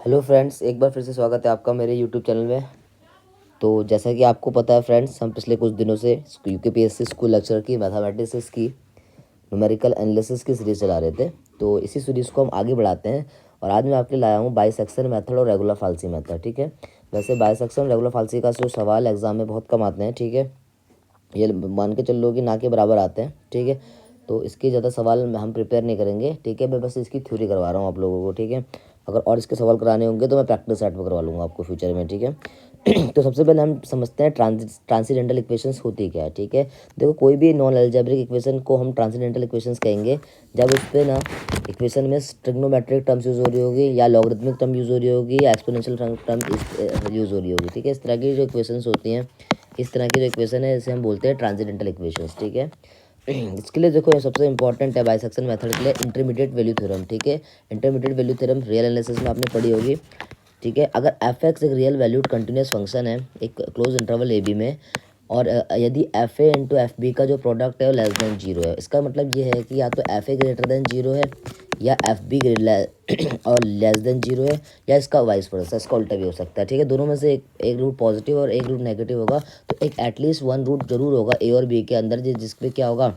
Hello friends, एक बार फिर से स्वागत है आपका मेरे यूट्यूब चैनल में। तो जैसा कि आपको पता है फ्रेंड्स, हम पिछले कुछ दिनों से यूकेपीएससी स्कूल लेक्चर की मैथमेटिक्स की न्यूमेरिकल एनालिसिस की सीरीज़ चला रहे थे। तो इसी सीरीज़ को हम आगे बढ़ाते हैं और आज मैं आपके लिए लाया हूँ बाइसेक्शन मेथड और रेगुलर फाल्सी मेथड। ठीक है, वैसे बाइसेक्शन रेगुलर फाल्सी का जो सवाल एग्जाम में बहुत कम आते हैं। ठीक है, ये मान के चल लो कि ना के बराबर आते हैं। ठीक है, तो इसके ज़्यादा सवाल हम प्रिपेयर नहीं करेंगे। ठीक है, मैं बस इसकी थ्योरी करवा रहा हूँ आप लोगों को। ठीक है, अगर और इसके सवाल कराने होंगे तो मैं प्रैक्टिस सेट में करवा लूँगा आपको फ्यूचर में। ठीक है तो सबसे पहले हम समझते हैं ट्रांसीडेंटल इक्वेशंस होती क्या है। ठीक है, देखो कोई भी नॉन अलजेब्रिक इक्वेशन को हम ट्रांसीडेंटल इक्वेशंस कहेंगे जब उस पर ना इक्वेशन में ट्रिग्नोमेट्रिक टर्म्स यूज़ हो रही होगी, या लॉगरिथमिक टर्म यूज़ हो रही होगी, या एक्सपोनेंशियल टर्म यूज़ हो रही होगी। ठीक है, इस तरह की जो इक्वेशंस होती हैं, इस तरह की जो इक्वेशन है इसे हम बोलते हैं ट्रांसीडेंटल इक्वेशंस। ठीक है इसके लिए देखो ये सबसे इंपॉर्टेंट है बाइसेक्शन मेथड के लिए इंटरमीडिएट वैल्यू थ्योरम। ठीक है, intermediate value theorem real analysis में आपने पढ़ी होगी। ठीक है, अगर एफ एक्स एक रियल वैल्यूड कंटिन्यूस फंक्शन है एक क्लोज इंटरवल ए बी में, और यदि f a into f b का जो प्रोडक्ट है वो लेस देन जीरो है, इसका मतलब ये है कि या तो एफ ए ग्रेटर देन जीरो है, या एफ बी और लेस देन जीरो है, या इसका वाइस वर्सा, इसका उल्टा भी हो सकता है। ठीक है, दोनों में से एक रूट पॉजिटिव और एक रूट नेगेटिव होगा, तो एक एटलीस्ट वन रूट जरूर होगा ए और बी के अंदर जिसपे क्या होगा,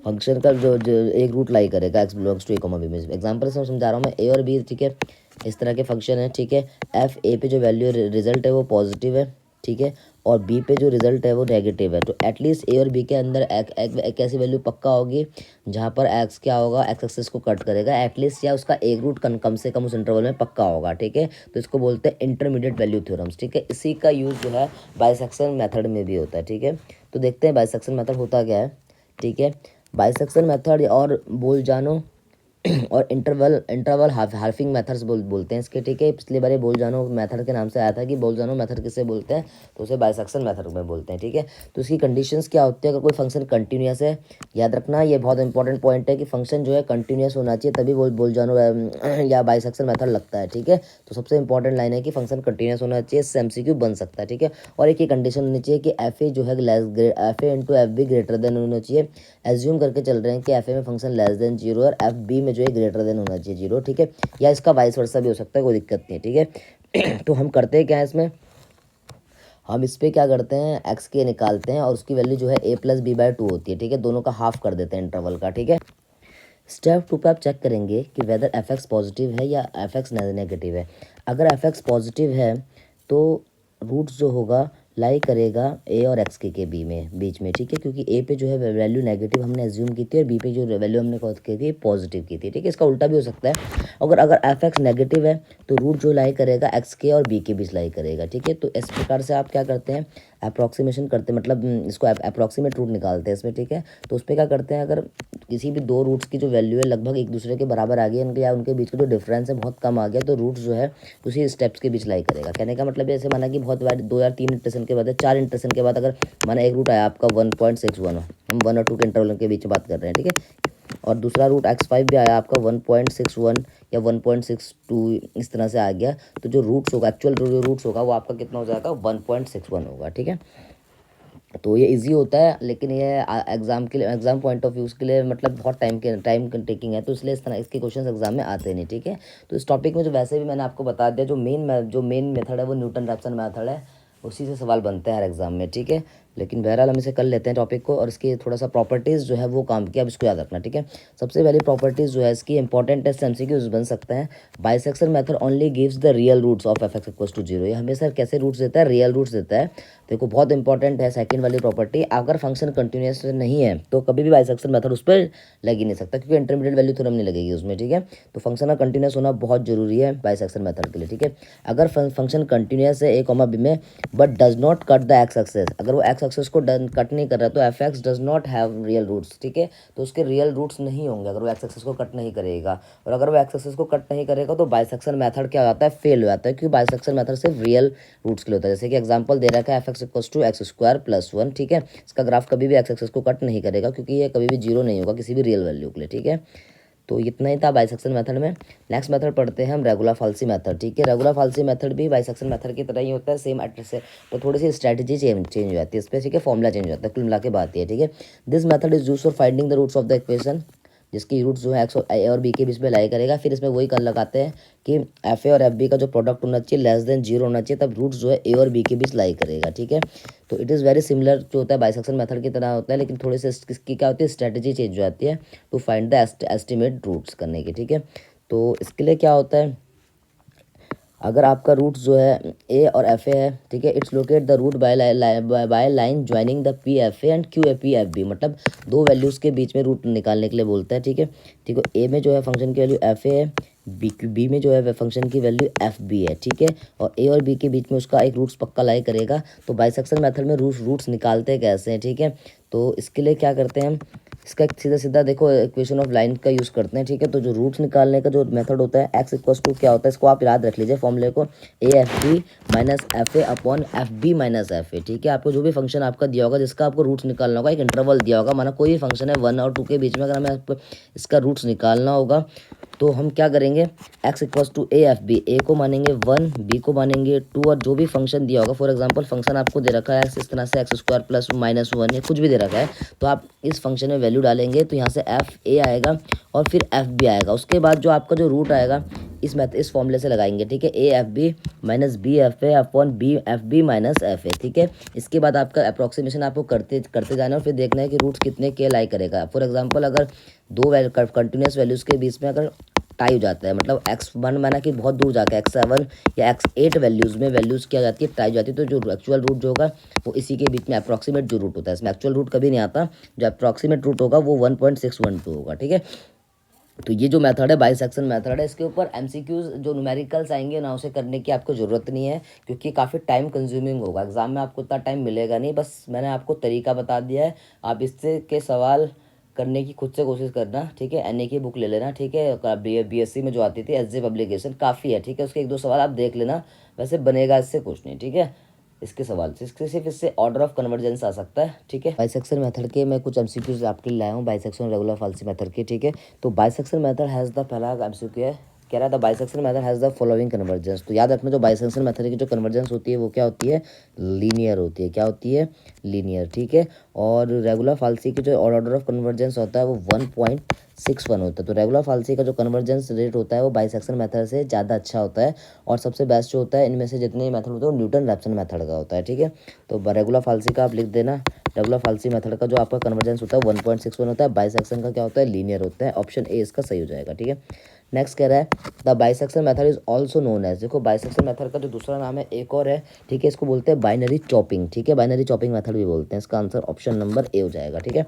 फंक्शन का जो एक रूट लाई करेगा x belongs to a comma b में। एग्जाम्पल से मैं समझा रहा हूँ मैं, ए और बी। ठीक है, इस तरह के फंक्शन है। ठीक है, एफ ए पे जो वैल्यू रिजल्ट है वो पॉजिटिव है। ठीक है, और बी पे जो रिजल्ट है वो नेगेटिव है, तो एटलीस्ट ए और बी के अंदर एक ऐसी वैल्यू पक्का होगी जहाँ पर एक्स क्या होगा, एक्स एक्सिस को कट करेगा एटलीस्ट, या उसका एक रूट कम से कम उस इंटरवल में पक्का होगा। ठीक है, तो इसको बोलते हैं इंटरमीडिएट वैल्यू थ्योरम्स। ठीक है, इसी का यूज़ जो है बाइसेक्शन मेथड में भी होता है। ठीक है, तो देखते हैं बाइसेक्शन मेथड होता क्या है। ठीक है, बाइसेक्शन मेथड और बोल जानो और इंटरवल इंटरवल हार्फिंग मेथड्स बोलते हैं इसके। ठीक है, पिछली बार ये बोल जानो मेथड के नाम से आया था कि बोल जानो मेथड किसे बोलते हैं, तो उसे बाइसेक्शन मेथड में बोलते हैं। ठीक है, तो इसकी कंडीशंस क्या होती है, अगर कोई फंक्शन कंटिन्यूस है, याद रखना ये बहुत इंपॉर्टेंट पॉइंट है कि फंक्शन जो है कंटिन्यूस होना चाहिए तभी बोल जानो या बाइसेक्शन मेथड लगता है। ठीक है, तो सबसे इंपॉर्टेंट लाइन है कि फंक्शन कंटिन्यूस होना चाहिए, इससे एमसीक्यू बन सकता है। ठीक है, और एक ही कंडीशन होनी चाहिए कि एफ ए जो है F a into f be greater than होना चाहिए। एज्यूम करके चल रहे हैं कि एफ ए में फंक्शन लेस देन जीरो और एफ बी में जो है ग्रेटर देन होना चाहिए जीरो। ठीक है, या इसका वाइस वर्सा भी हो सकता है, कोई दिक्कत नहीं है। ठीक है तो हम करते हैं क्या है इसमें, हम इस पर क्या करते हैं, एक्स के निकालते हैं और उसकी वैल्यू जो है ए प्लस बी बाय टू होती है। ठीक है, दोनों का हाफ कर देते हैं इंटरवल का। ठीक है, स्टेप टू पे आप चेक करेंगे कि वेदर एफ एक्स पॉजिटिव है या एफ एक्स नेगेटिव है। अगर एफ एक्स पॉजिटिव है तो रूट जो होगा लाई करेगा ए और एक्स के बी में बीच में। ठीक है, क्योंकि ए पे जो है वैल्यू नेगेटिव हमने एज्यूम की थी और बी पे जो वैल्यू हमने कौन की थी, पॉजिटिव की थी। ठीक है, इसका उल्टा भी हो सकता है, अगर अगर एफ एक्स नेगेटिव है तो रूट जो लाई करेगा एक्स के और बी के बीच लाई करेगा। ठीक है, तो इस प्रकार से आप क्या करते हैं, अप्रॉक्सीमेशन करते हैं, मतलब इसको अप्रॉक्सीमेट रूट निकालते हैं इसमें। ठीक है, तो उस पर क्या करते हैं, अगर किसी भी दो रूट्स की जो वैल्यू है लगभग एक दूसरे के बराबर आ गई उनके, या उनके बीच का जो डिफरेंस है बहुत कम आ गया, तो रूट जो है उसी स्टेप्स के बीच लाई करेगा। कहने का मतलब ऐसे माना कि बहुत बार दो या तीन इंटरेक्शन के बाद, चार इंटरेक्शन के बाद अगर माना एक रूट आया आपका 1.61, हम 1 और 2 के इंटरवल के बीच बात कर रहे हैं। ठीक है, और दूसरा रूट x5 भी आया आपका 1.61 या 1.62, इस तरह से आ गया, तो जो रूट्स होगा, एक्चुअल जो रूट्स होगा वो आपका कितना हो जाएगा, 1.61 होगा। ठीक है, तो ये इजी होता है, लेकिन ये एग्जाम के लिए, एग्जाम पॉइंट ऑफ व्यूज़ के लिए मतलब बहुत टाइम टेकिंग है, तो इसलिए इस तरह इसके क्वेश्चंस एग्जाम में आते नहीं। ठीक है, तो इस टॉपिक में जो वैसे भी मैंने आपको बता दिया, जो मेन मेथड है वो न्यूटन रैप्सन मेथड है, उसी से सवाल बनते हैं हर एग्जाम में। ठीक है, लेकिन बहरहाल हम इसे कर लेते हैं टॉपिक को, और इसकी थोड़ा सा प्रॉपर्टीज़ जो है वो काम किया, अब इसको याद रखना। ठीक है, सबसे पहली प्रॉपर्टीज़ जो है इसकी इंपॉर्टेंट टेस्ट एमसीक्यूज बन सकते हैं। Bisection method only gives the real roots of f x equals to zero, ये हमेशा कैसे रूट्स देता है, रियल रूट्स देता है। देखो बहुत इंपॉर्टेंट है सेकंड वाली प्रॉपर्टी, अगर फंक्शन कंटिन्यूस नहीं है तो कभी भी बाइसेक्शन मेथड उस पर लग ही नहीं सकता, क्योंकि इंटरमीडिएट वैल्यू थ्योरम नहीं लगेगी उसमें। ठीक है, तो फंक्शन का कंटिन्यूस होना बहुत जरूरी है बाइसेक्शन मेथड के लिए। ठीक है, अगर फंक्शन कंटिन्यूस है ए कॉमा बी में but does not cut the x axis, अगर वो एक्स एक्सेस को कट नहीं कर रहा तो f x does not have real roots. ठीक है, तो उसके रियल रूट्स नहीं होंगे अगर वो एक्स एक्सेस को कट नहीं करेगा, और अगर वो एक्स एक्सेस को कट नहीं करेगा तो बाइसेक्शन मेथड क्या हो जाता है, फेल हो जाता है, क्योंकि बाइसेक्शन मेथड सिर्फ रियल रूट्स के लिए होता है। जैसे कि एग्जांपल दे रखा है f x equals to x square plus 1। ठीक है, इसका ग्राफ कभी भी एक्स एक्सेस को कट नहीं करेगा, क्योंकि ये कभी भी जीरो नहीं होगा किसी भी रियल वैल्यू के लिए। ठीक है, तो इतना ही था बाइसेक्शन मेथड में। नेक्स्ट मेथड पढ़ते हैं हम रेगुलर फाल्सी मेथड। ठीक है, रेगुलर फाल्सी मेथड भी बाइसेक्शन मेथड की तरह ही होता है, सेम एड्रेस से, तो थोड़ी सी स्ट्रैटेजी चेंज हो जाती है इस पर। ठीक है, फॉर्मूला चेंज हो जाता है, कुल मिला के बात है। ठीक है, this method is use for finding the roots of the equation जिसकी रूट्स जो है एक्स और ए और बी के बीच में लाई करेगा। फिर इसमें वही कर लगाते हैं कि एफ ए और एफ बी का जो प्रोडक्ट होना चाहिए लेस देन 0 होना चाहिए, तब रूट्स जो है ए और बी के बीच लाई करेगा। ठीक है, तो इट इज़ वेरी सिमिलर जो होता है बाइसेक्शन मेथड की तरह होता है, लेकिन थोड़ी सी इसकी क्या होती है स्ट्रेटेजी चेंज हो जाती है to find the estimate roots करने की। ठीक है, तो इसके लिए क्या होता है, अगर आपका रूट जो है ए और एफ ए है, ठीक है, it's locate the root by line joining the p f a and q a p f b, मतलब दो वैल्यूज़ के बीच में रूट निकालने के लिए बोलता है। ठीक है, ठीक है, ए में जो है फंक्शन की वैल्यू एफ ए है, बी में जो है फंक्शन की वैल्यू एफ बी है। ठीक है, और ए और बी के बीच में उसका एक रूट्स पक्का लाई करेगा। तो बाइसेक्शन मेथड में रूट्स निकालते कैसे हैं, ठीक है, तो इसके लिए क्या करते हैं हम, इसका एक सीधा सीधा देखो इक्वेशन ऑफ लाइन का यूज़ करते हैं। ठीक है, तो जो रूट्स निकालने का जो मेथड होता है एक्स इक्वल्स टू क्या होता है, इसको आप याद रख लीजिए फॉर्मूले को, a f b minus f a upon f b minus f a. ठीक है, आपको जो भी फंक्शन आपका दिया होगा जिसका आपको रूट्स निकालना होगा, एक इंटरवल दिया होगा, माना कोई भी फंक्शन है 1 और 2 के बीच में, अगर हमें आपको इसका रूट्स निकालना होगा तो हम क्या करेंगे, x equals to a f b, a को मानेंगे 1, बी को मानेंगे 2, और जो भी फंक्शन दिया होगा, फॉर एग्जांपल फंक्शन आपको दे रखा है एक्स इस तरह से एक्स स्क्वायर प्लस माइनस 1 या कुछ भी दे रखा है, तो आप इस फंक्शन में वैल्यू डालेंगे तो यहाँ से एफ ए आएगा और फिर एफ बी आएगा। उसके बाद जो आपका जो रूट आएगा इस फॉर्मूले से लगाएंगे। ठीक है, a f b minus b f a upon b f b minus f a. ठीक है, इसके बाद आपका अप्रॉक्सीमेशन आपको करते करते जाना और फिर देखना है कि रूट्स कितने के लाई करेगा। फॉर एग्जांपल अगर दो कंटिन्यूस वैल्यूज़ के बीच में अगर टाई हो जाता है, मतलब x1 माना कि बहुत दूर जाकर x7 या x8 वैल्यूज़ में वैल्यूज़ क्या जाती है टाई हो जाती है, तो जो एक्चुअल रूट जो होगा वो इसी के बीच में अप्रॉक्सीमेट जो रूट होता है, इसमें एक्चुअल रूट कभी नहीं आता, जो अप्रॉक्सीमेट रूट होगा वो 1.612 होगा। ठीक है, तो ये जो मेथड है बाइसेक्शन मेथड है, इसके ऊपर एमसीक्यूज जो न्यूमेरिकल्स आएंगे ना उसे करने की आपको ज़रूरत नहीं है, क्योंकि काफ़ी टाइम कंज्यूमिंग होगा, एग्जाम में आपको इतना टाइम मिलेगा नहीं। बस मैंने आपको तरीका बता दिया है, आप इससे के सवाल करने की खुद से कोशिश करना। ठीक है, एनए की बुक ले लेना। ठीक है, बीएससी में जो आती थी एसजे पब्लिकेशन काफ़ी है। ठीक है, उसके एक दो सवाल आप देख लेना, वैसे बनेगा इससे कुछ नहीं। ठीक है, इसके सवाल से इसके सिर्फ इससे ऑर्डर ऑफ कन्वर्जेंस आ सकता है। ठीक है, बाइसेक्शन मेथड के मैं कुछ एमसीक्यूज आपके लिए लाया हूँ, बाइसेक्शन रेगुलर फाल्सी मेथड के। ठीक है, तो बाइसेक्शन मेथड हैज़ द पहला एमसीक्यू है, कह रहा था bisection method has the following convergence. तो याद रखना जो बाइसेक्शन मेथड की जो कन्वर्जेंस होती है वो क्या होती है, लीनियर होती है। क्या होती है, लीनियर। ठीक है, और रेगुलर फाल्सी की जो ऑर्डर ऑफ कन्वर्जेंस होता है वो 1.61 होता है। तो रेगुलर फाल्सी का जो कन्वर्जेंस रेट होता है वो बाइसेक्शन मेथड से ज़्यादा अच्छा होता है, और सबसे बेस्ट जो होता है इनमें से जितने मेथड होते हैं वो न्यूटन रैप्सन मेथड का होता है। ठीक है, तो रेगुलर फाल्सी का आप लिख देना, रेगुलर फाल्सी मेथड का जो आपका कन्वर्जेंस होता है 1.61 होता है, बाइसेक्शन का क्या होता है, लीनियर होता है। ऑप्शन ए इसका सही हो जाएगा। ठीक है, नेक्स्ट कह रहा है the bisection method is also known as, देखो बाइसेक्शन मेथड का जो दूसरा नाम है एक और है। ठीक है, इसको बोलते हैं बाइनरी चॉपिंग। ठीक है, बाइनरी चॉपिंग मेथड भी बोलते हैं। इसका आंसर ऑप्शन नंबर ए हो जाएगा। ठीक है,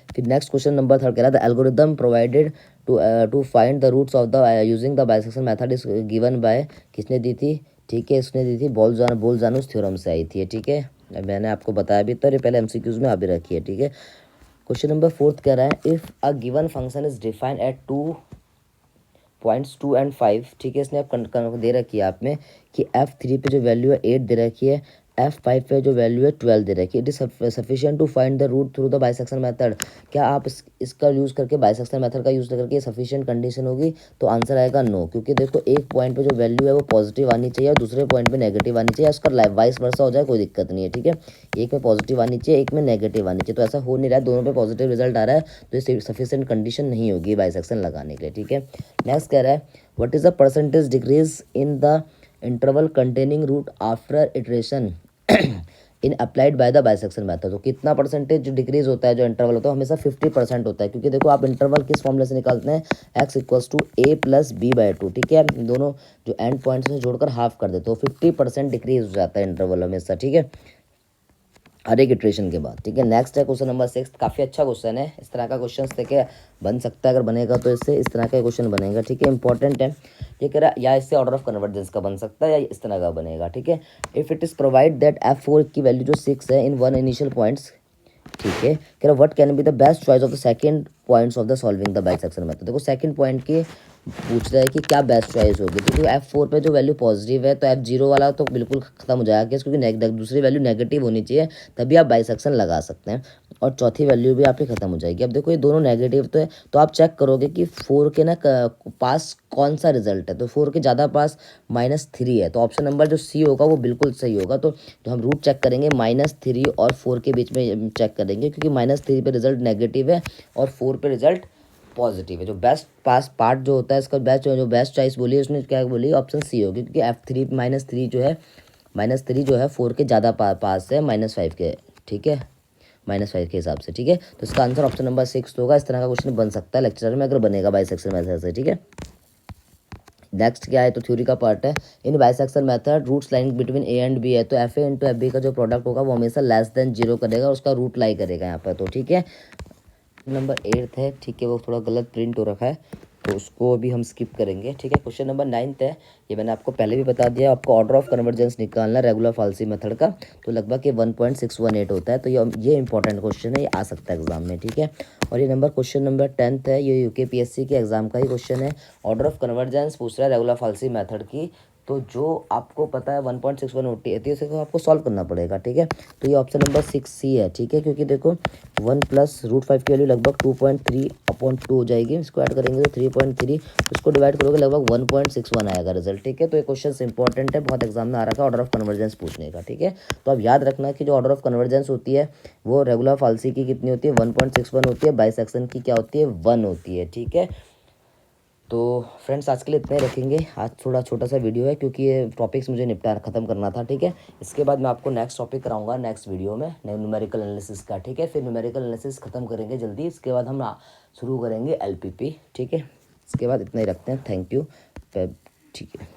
फिर नेक्स्ट क्वेश्चन नंबर 3 कह रहा है the algorithm provided to find the roots of the using the bisection method is given by, किसने दी थी, ठीक है, इसने दी थी बोल्जानुस थ्योरम से आई थी। ठीक है, मैंने आपको बताया भी था, ये पहले एमसीक्यूज में आ भी रखी है। ठीक है, क्वेश्चन नंबर 4 कह रहा है if a given function is defined at 2 and 5। ठीक है, इसने आप दे रखी है आप में कि F3 पे जो वैल्यू है 8 दे रखी है, F5 पे जो वैल्यू है 12 दे रखी है। It is sufficient to find the root through the bisection method. क्या आप इसका यूज़ करके बाइसेक्शन मेथड का यूज़ करके सफिशिएंट कंडीशन होगी, तो आंसर आएगा नो, क्योंकि देखो एक पॉइंट पे जो वैल्यू है वो पॉजिटिव आनी चाहिए और दूसरे पॉइंट पे नेगेटिव आनी चाहिए, उसका वाइस वर्सा हो जाए कोई दिक्कत नहीं है। ठीक है, एक में पॉजिटिव आनी चाहिए, एक में नेगेटिव आनी चाहिए, तो ऐसा हो नहीं रहा है, दोनों पे पॉजिटिव रिजल्ट आ रहा है, तो ये सफिशिएंट कंडीशन नहीं होगी बाइसेक्शन लगाने के लिए। ठीक है, नेक्स्ट कह रहा है what is the percentage decrease in the interval containing root after iteration in applied by the bisection method. तो कितना परसेंटेज डिक्रीज होता है जो इंटरवल होता है, हमेशा 50% होता है, क्योंकि देखो आप इंटरवल किस फॉर्मूले से निकालते हैं, x equals to a plus b by 2। ठीक है, दोनों जो एंड पॉइंट्स से जोड़कर हाफ कर देते हो, 50% डिक्रीज हो जाता है इंटरवल हमेशा। ठीक है, हर एक इटरेशन के बाद। ठीक है, नेक्स्ट है क्वेश्चन नंबर 6, काफ़ी अच्छा क्वेश्चन है, इस तरह का क्वेश्चन देखिए बन सकता है, अगर बनेगा तो इससे इस तरह का क्वेश्चन बनेगा। ठीक है, इंपॉर्टेंट है, ये कह रहा है या इससे ऑर्डर ऑफ कन्वर्जेंस का बन सकता है या इस तरह का बनेगा। ठीक है, if it is provide that F4 की वैल्यू जो 6 है इन वन इनिशियल पॉइंट्स। ठीक है, कह रहा what can be the best choice of the second points of the solving the bisection method. देखो सेकंड पॉइंट की पूछ रहा है कि क्या बेस्ट चॉइस होगी, क्योंकि F4 पे जो वैल्यू पॉजिटिव है तो F0 वाला तो बिल्कुल खत्म हो जाएगा केस, क्योंकि दूसरी वैल्यू नेगेटिव होनी चाहिए, तभी आप बाइसेक्शन लगा सकते हैं, और चौथी वैल्यू भी आपकी खत्म हो जाएगी। अब देखो ये दोनों नेगेटिव तो है, तो आप चेक करोगे कि 4 के ना पास कौन सा रिजल्ट है, तो 4 के ज़्यादा पास -3 है, तो ऑप्शन नंबर जो सी होगा वो बिल्कुल सही होगा। तो जो हम रूट चेक करेंगे -3 और 4 के बीच में चेक करेंगे, क्योंकि -3 पे रिजल्ट नेगेटिव है और 4 पे रिजल्ट पॉजिटिव है। जो बेस्ट पास पार्ट जो होता है इसका जो बेस्ट चॉइस बोली है उसने क्या बोली, ऑप्शन सी होगी, क्योंकि F3 -3 जो है 4 के ज़्यादा पास है -5 के, ठीक है, -5 के हिसाब से, ठीक है। तो इसका आंसर ऑप्शन नंबर 6 होगा। इस तरह का क्वेश्चन बन सकता है लेक्चर में, अगर बनेगा बाइसेक्शन मेथड से, ठीक है। नेक्स्ट क्या है, तो थ्योरी का पार्ट है। In bisection method roots lying between a and b है, तो f a into f b का जो प्रोडक्ट होगा वो हमेशा लेस देन 0 करेगा, उसका रूट लाई करेगा यहाँ पर, तो ठीक है। नंबर 8 है, ठीक है, वो थोड़ा गलत प्रिंट हो रखा है तो उसको अभी हम स्किप करेंगे, ठीक है। क्वेश्चन नंबर 9 है, ये मैंने आपको पहले भी बता दिया, आपको ऑर्डर ऑफ कन्वर्जेंस निकालना रेगुलर फाल्सी मेथड का, तो लगभग ये 1.618 होता है। तो ये इंपॉर्टेंट क्वेश्चन है, ये आ सकता है एग्जाम में, ठीक है। और ये क्वेश्चन नंबर 10 है, ये यूकेपीएससी के एग्जाम का ही क्वेश्चन है। ऑर्डर ऑफ कन्वर्जेंस पूछ रहा है रेगुलर फाल्सी मेथड की, तो जो आपको पता है 1.61 होती है तो इसे आपको सॉल्व करना पड़ेगा, ठीक है। तो ये ऑप्शन नंबर 6C है, ठीक है, क्योंकि देखो 1 + √5 की वैल्यू लगभग 2.3/2 हो जाएगी, इसको ऐड करेंगे तो 3.3, उसको डिवाइड करोगे लगभग 1.61 आएगा रिजल्ट, ठीक है। तो ये क्वेश्चन इंपॉर्टेंट है, बहुत एग्जाम में आ रखा है ऑर्डर ऑफ कन्वर्जेंस पूछने का, ठीक है। तो अब याद रखना कि जो ऑर्डर ऑफ कन्वर्जेंस होती है वो रेगुलर फाल्सी की कितनी होती है, 1.61 होती है, बाइसेक्शन की क्या होती है, 1 होती है, ठीक है। तो फ्रेंड्स आज के लिए इतना ही रखेंगे, आज थोड़ा छोटा सा वीडियो है क्योंकि ये टॉपिक्स मुझे निपटा ख़त्म करना था, ठीक है। इसके बाद मैं आपको नेक्स्ट टॉपिक कराऊंगा नेक्स्ट वीडियो में, न्यूमेरिकल एनालिसिस का, ठीक है। फिर न्यूमेरिकल एनालिसिस ख़त्म करेंगे जल्दी, इसके बाद हम शुरू करेंगे LPP, ठीक है। इसके बाद इतना ही रखते हैं, थैंक यू, ठीक है।